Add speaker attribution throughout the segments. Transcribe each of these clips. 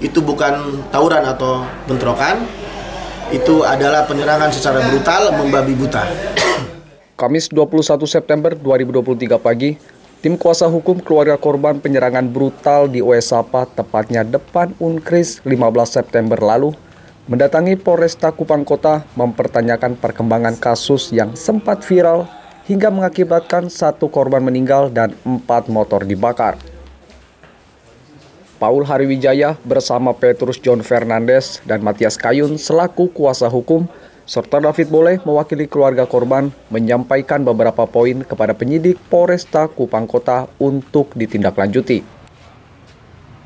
Speaker 1: itu bukan tawuran atau bentrokan, itu adalah penyerangan secara brutal membabi buta.
Speaker 2: Kamis 21 September 2023 pagi, tim kuasa hukum keluarga korban penyerangan brutal di Oesapa, tepatnya depan Unkris 15 September lalu, mendatangi Polresta Kupang Kota mempertanyakan perkembangan kasus yang sempat viral hingga mengakibatkan 1 korban meninggal dan 4 motor dibakar. Paul Hariwijaya bersama Petrus John Fernandes dan Matias Kayun selaku kuasa hukum, serta David Boleh mewakili keluarga korban menyampaikan beberapa poin kepada penyidik Polresta Kupang Kota untuk ditindaklanjuti.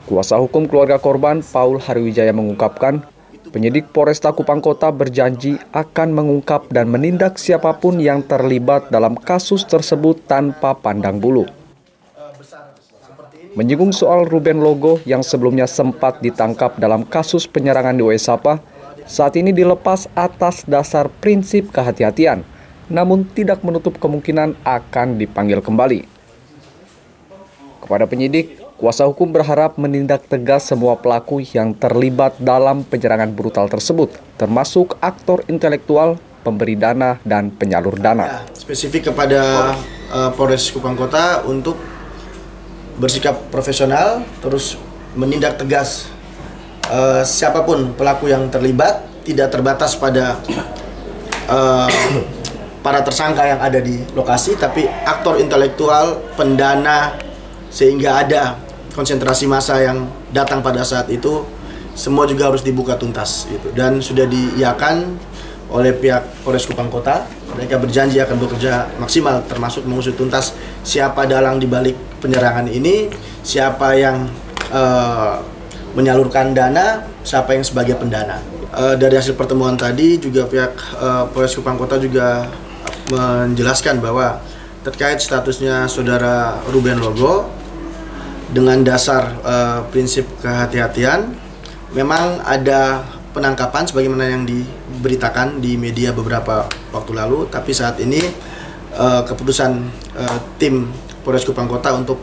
Speaker 2: Kuasa hukum keluarga korban Paul Hariwijaya mengungkapkan, penyidik Polresta Kupang Kota berjanji akan mengungkap dan menindak siapapun yang terlibat dalam kasus tersebut tanpa pandang bulu. Menyinggung soal Ruben Logo yang sebelumnya sempat ditangkap dalam kasus penyerangan di Oesapa, saat ini dilepas atas dasar prinsip kehati-hatian, namun tidak menutup kemungkinan akan dipanggil kembali. Kepada penyidik, kuasa hukum berharap menindak tegas semua pelaku yang terlibat dalam penyerangan brutal tersebut, termasuk aktor intelektual, pemberi dana, dan penyalur dana.
Speaker 1: Spesifik kepada Polres Kupang Kota untuk bersikap profesional, terus menindak tegas siapapun pelaku yang terlibat, tidak terbatas pada para tersangka yang ada di lokasi, tapi aktor intelektual, pendana, sehingga ada konsentrasi massa yang datang pada saat itu, semua juga harus dibuka tuntas gitu. Dan sudah diiyakan oleh pihak Polres Kupang Kota, mereka berjanji akan bekerja maksimal, termasuk mengusut tuntas siapa dalang di balik penyerangan ini, siapa yang menyalurkan dana, siapa yang sebagai pendana. Dari hasil pertemuan tadi juga pihak Polres Kupang Kota juga menjelaskan bahwa terkait statusnya saudara Ruben Logo, dengan dasar prinsip kehati-hatian, memang ada penangkapan sebagaimana yang diberitakan di media beberapa waktu lalu, tapi saat ini keputusan tim Polres Kupang Kota untuk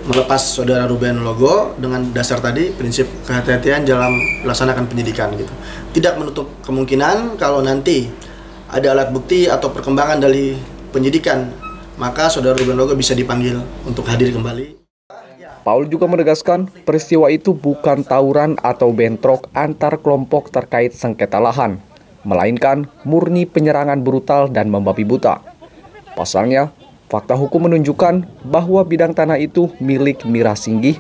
Speaker 1: melepas saudara Ruben Logo dengan dasar tadi prinsip kehati-hatian dalam melaksanakan penyidikan gitu. Tidak menutup kemungkinan kalau nanti ada alat bukti atau perkembangan dari penyidikan, maka saudara Ruben Logo bisa dipanggil untuk hadir kembali.
Speaker 2: Paul juga menegaskan peristiwa itu bukan tawuran atau bentrok antar kelompok terkait sengketa lahan, melainkan murni penyerangan brutal dan membabi buta. Pasalnya, fakta hukum menunjukkan bahwa bidang tanah itu milik Mira Singgih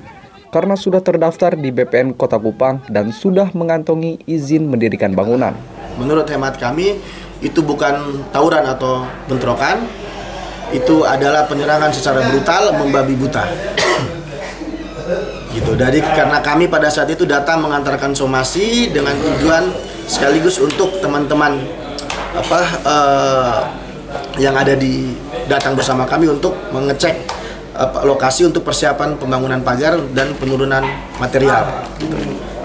Speaker 2: karena sudah terdaftar di BPN Kota Kupang dan sudah mengantongi izin mendirikan bangunan.
Speaker 1: Menurut hemat kami, itu bukan tawuran atau bentrokan, itu adalah penyerangan secara brutal membabi buta. Gitu. Dari karena kami pada saat itu datang mengantarkan somasi dengan tujuan sekaligus untuk teman-teman yang ada di datang bersama kami untuk mengecek lokasi untuk persiapan pembangunan pagar dan penurunan material. Gitu.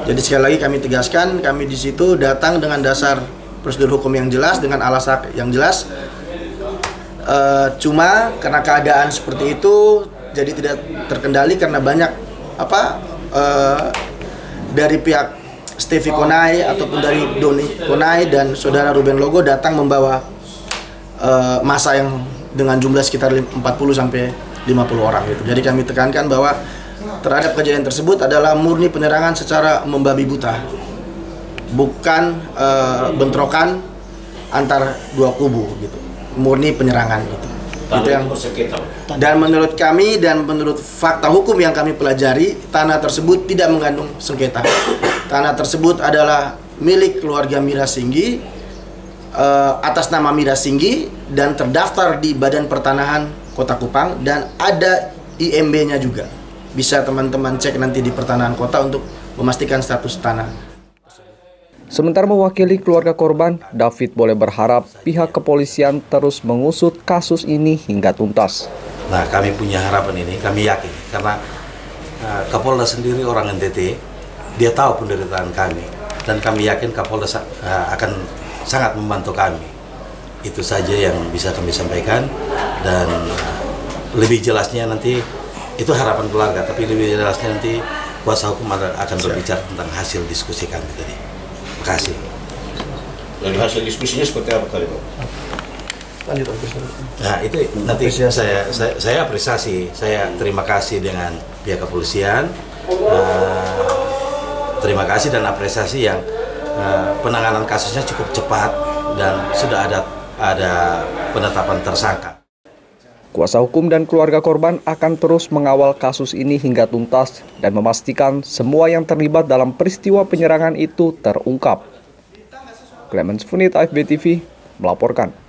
Speaker 1: Jadi sekali lagi kami tegaskan, kami di situ datang dengan dasar prosedur hukum yang jelas, dengan alasan yang jelas. Cuma karena keadaan seperti itu jadi tidak terkendali karena banyak dari pihak Stevie Konai ataupun dari Doni Konai dan saudara Ruben Logo datang membawa massa yang dengan jumlah sekitar 40 sampai 50 orang gitu. Jadi kami tekankan bahwa terhadap kejadian tersebut adalah murni penyerangan secara membabi buta, bukan bentrokan antar dua kubu gitu, murni penyerangan gitu. Itu yang, dan menurut kami dan menurut fakta hukum yang kami pelajari, tanah tersebut tidak mengandung sengketa. Tanah tersebut adalah milik keluarga Mira Singgih, atas nama Mira Singgih, dan terdaftar di Badan Pertanahan Kota Kupang, dan ada IMB-nya juga. Bisa teman-teman cek nanti di Pertanahan Kota untuk memastikan status tanah.
Speaker 2: Sementara mewakili keluarga korban, David Boleh berharap pihak kepolisian terus mengusut kasus ini hingga tuntas.
Speaker 3: Nah, kami punya harapan ini, kami yakin karena Kapolda sendiri orang NTT, dia tahu penderitaan kami, dan kami yakin Kapolda akan sangat membantu kami. Itu saja yang bisa kami sampaikan, dan lebih jelasnya nanti itu harapan keluarga, tapi lebih jelasnya nanti kuasa hukum akan berbicara tentang hasil diskusi kami tadi. Terima kasih.
Speaker 4: Dari hasil diskusinya seperti apa kali Pak?
Speaker 1: Lanjut.
Speaker 3: Nah itu nanti saya apresiasi, saya terima kasih dengan pihak kepolisian, terima kasih dan apresiasi yang penanganan kasusnya cukup cepat dan sudah ada penetapan tersangka.
Speaker 2: Kuasa hukum dan keluarga korban akan terus mengawal kasus ini hingga tuntas dan memastikan semua yang terlibat dalam peristiwa penyerangan itu terungkap. Clemens Funit, AFB TV, melaporkan.